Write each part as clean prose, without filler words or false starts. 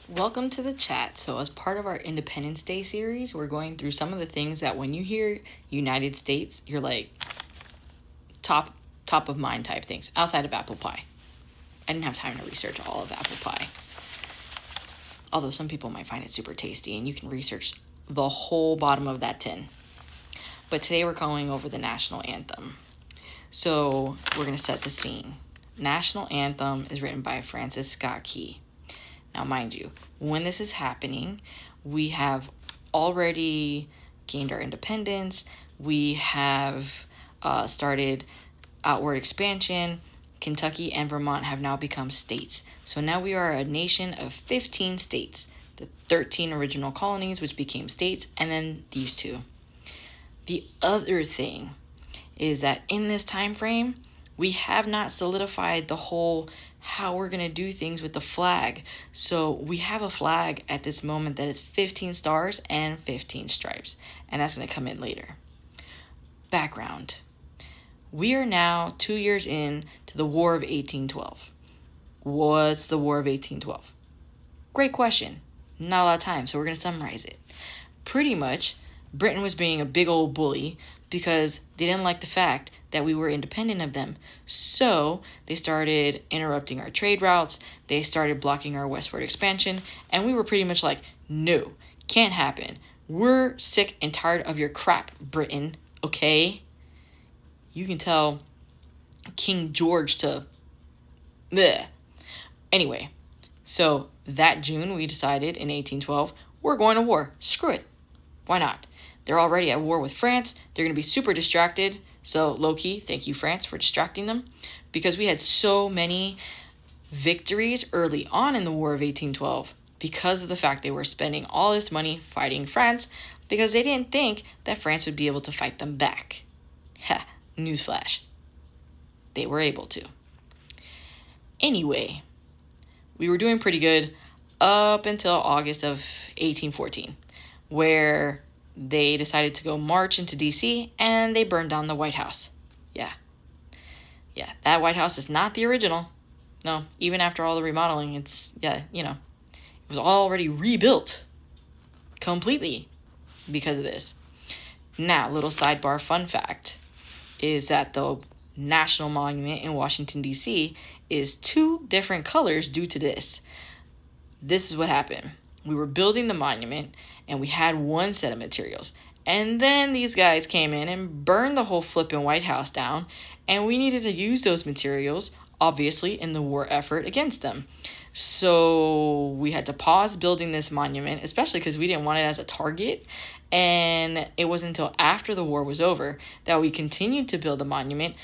Welcome to the chat. So, as part of our Independence Day series, we're going through some of the things that when you hear United States, you're like top of mind type things outside of apple pie. I didn't have time to research all of apple pie. Although some people might find it super tasty, and you can research the whole bottom of that tin. But today we're going over the national anthem. So, we're going to set the scene. National anthem is written by Francis Scott Key. Now, mind you, when this is happening, we have already gained our independence. We have started outward expansion. Kentucky and Vermont have now become states. So now we are a nation of 15 states. The 13 original colonies, which became states, and then these two. The other thing is that in this time frame, we have not solidified the whole how we're going to do things with the flag. So we have a flag at this moment that is 15 stars and 15 stripes, and that's going to come in later. Background. We are now 2 years in to the War of 1812. What's the War of 1812? Great question. Not a lot of time, so we're going to summarize it. Pretty much, Britain was being a big old bully because they didn't like the fact that we were independent of them. So they started interrupting our trade routes. They started blocking our westward expansion. And we were pretty much like, no, can't happen. We're sick and tired of your crap, Britain, okay? You can tell King George to... bleh. Anyway, so that June we decided in 1812, we're going to war. Screw it. Why not? They're already at war with France. They're going to be super distracted. So, low-key, thank you, France, for distracting them. Because we had so many victories early on in the War of 1812 because of the fact they were spending all this money fighting France because they didn't think that France would be able to fight them back. Ha, newsflash. They were able to. Anyway, we were doing pretty good up until August of 1814, where they decided to go march into D.C. and they burned down the White House. Yeah, that White House is not the original. No, even after all the remodeling, it was already rebuilt completely because of this. Now, little sidebar fun fact is that the National Monument in Washington, D.C. is 2 different colors due to this. This is what happened. We were building the monument, and we had one set of materials. And then these guys came in and burned the whole flippin' White House down, and we needed to use those materials, obviously, in the war effort against them. So we had to pause building this monument, especially because we didn't want it as a target. And it wasn't until after the war was over that we continued to build the monument,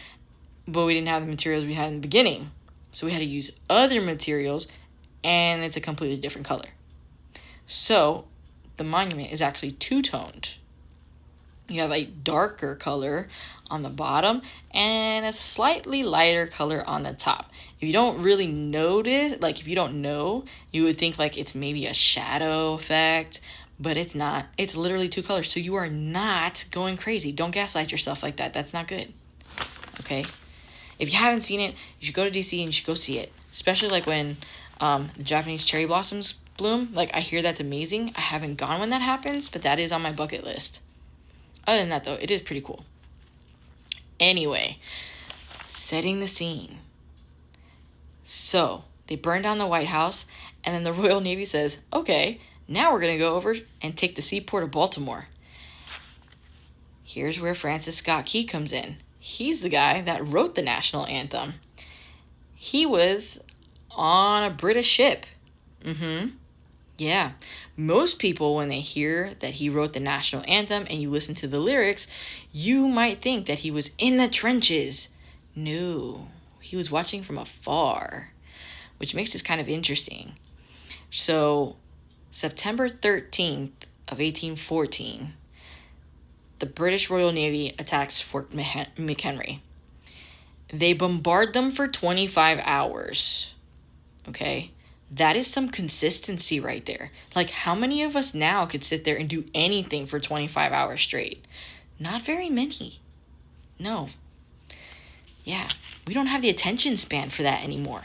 but we didn't have the materials we had in the beginning. So we had to use other materials, and it's a completely different color. So, the monument is actually two-toned. You have a darker color on the bottom and a slightly lighter color on the top. If you don't really notice, if you don't know, you would think it's maybe a shadow effect, but it's not. It's literally 2 colors, so you are not going crazy. Don't gaslight yourself like that. That's not good. Okay? If you haven't seen it, you should go to DC and you should go see it. Especially when the Japanese cherry blossoms bloom. I hear that's amazing. I haven't gone when that happens, but that is on my bucket list. Other than that, though, it is pretty cool. Anyway, setting the scene. So, they burn down the White House, and then the Royal Navy says, okay, now we're going to go over and take the seaport of Baltimore. Here's where Francis Scott Key comes in. He's the guy that wrote the national anthem. He was on a British ship. Yeah, most people, when they hear that he wrote the national anthem and you listen to the lyrics, you might think that he was in the trenches. No, he was watching from afar, which makes this kind of interesting. So, September 13th of 1814, the British Royal Navy attacks Fort McHenry. They bombard them for 25 hours. Okay? That is some consistency right there. How many of us now could sit there and do anything for 25 hours straight? Not very many. No. Yeah, we don't have the attention span for that anymore.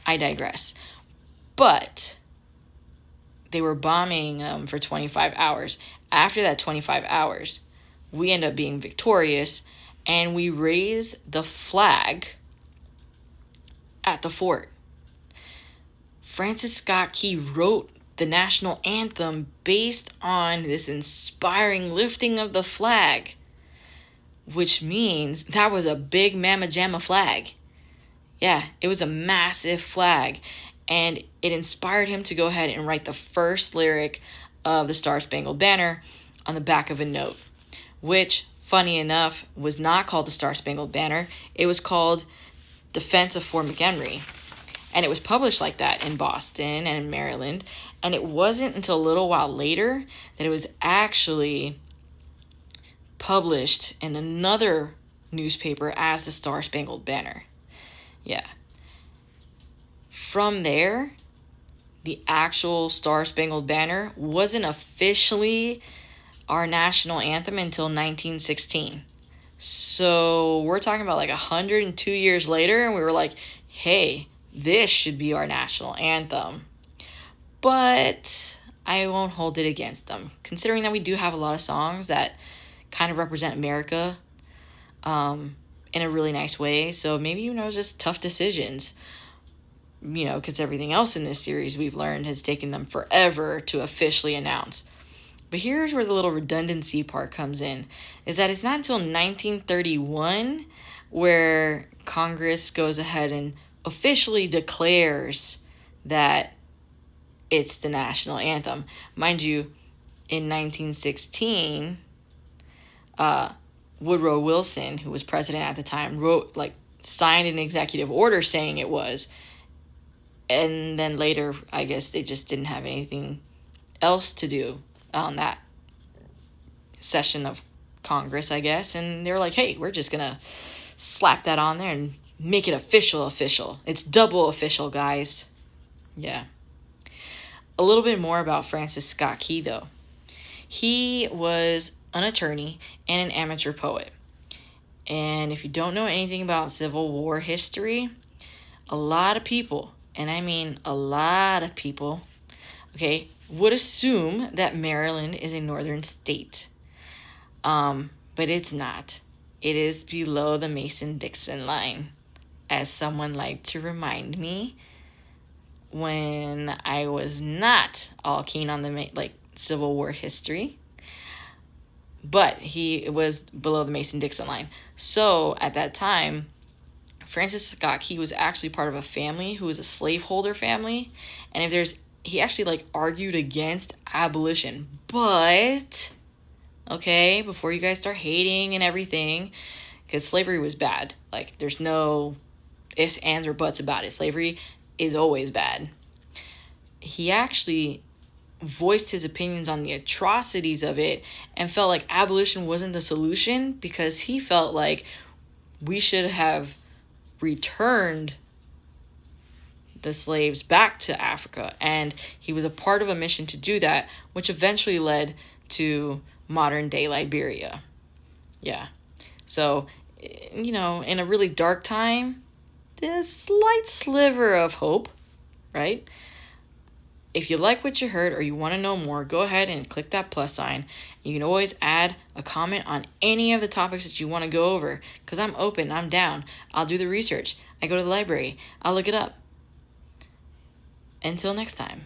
I digress. But they were bombing for 25 hours. After that 25 hours, we end up being victorious, and we raise the flag at the fort. Francis Scott Key wrote the national anthem based on this inspiring lifting of the flag, which means that was a big mamma jamma flag. Yeah, it was a massive flag, and it inspired him to go ahead and write the first lyric of the Star Spangled Banner on the back of a note, which, funny enough, was not called the Star Spangled Banner. It was called Defense of Fort McHenry, and it was published like that in Boston and in Maryland, and it wasn't until a little while later that it was actually published in another newspaper as the Star Spangled Banner. Yeah. From there, the actual Star Spangled Banner wasn't officially our national anthem until 1916. So we're talking about like 102 years later, and we were like, hey, this should be our national anthem. But I won't hold it against them, considering that we do have a lot of songs that kind of represent America in a really nice way. So maybe, it's just tough decisions, because everything else in this series we've learned has taken them forever to officially announce. But here's where the little redundancy part comes in, is that it's not until 1931 where Congress goes ahead and officially declares that it's the national anthem. Mind you, in 1916, Woodrow Wilson, who was president at the time, signed an executive order saying it was. And then later, I guess they just didn't have anything else to do on that session of Congress, I guess. And they were like, hey, we're just going to slap that on there and make it official. It's double official, guys. Yeah. A little bit more about Francis Scott Key, though. He was an attorney and an amateur poet. And if you don't know anything about Civil War history, a lot of people, and I mean a lot of people, would assume that Maryland is a northern state. But it's not. It is below the Mason-Dixon line, as someone liked to remind me when I was not all keen on the Civil War history. But he was below the Mason-Dixon line. So at that time, Francis Scott Key was actually part of a family who was a slaveholder family. And he actually argued against abolition. But, before you guys start hating and everything, because slavery was bad. There's no ifs, ands, or buts about it. Slavery is always bad. He actually voiced his opinions on the atrocities of it and felt like abolition wasn't the solution, because he felt like we should have returned the slaves back to Africa, and he was a part of a mission to do that, which eventually led to modern day Liberia. Yeah. So, in a really dark time, this slight sliver of hope, right? If you like what you heard or you want to know more, go ahead and click that plus sign. You can always add a comment on any of the topics that you want to go over, because I'm open, I'm down. I'll do the research. I go to the library. I'll look it up. Until next time.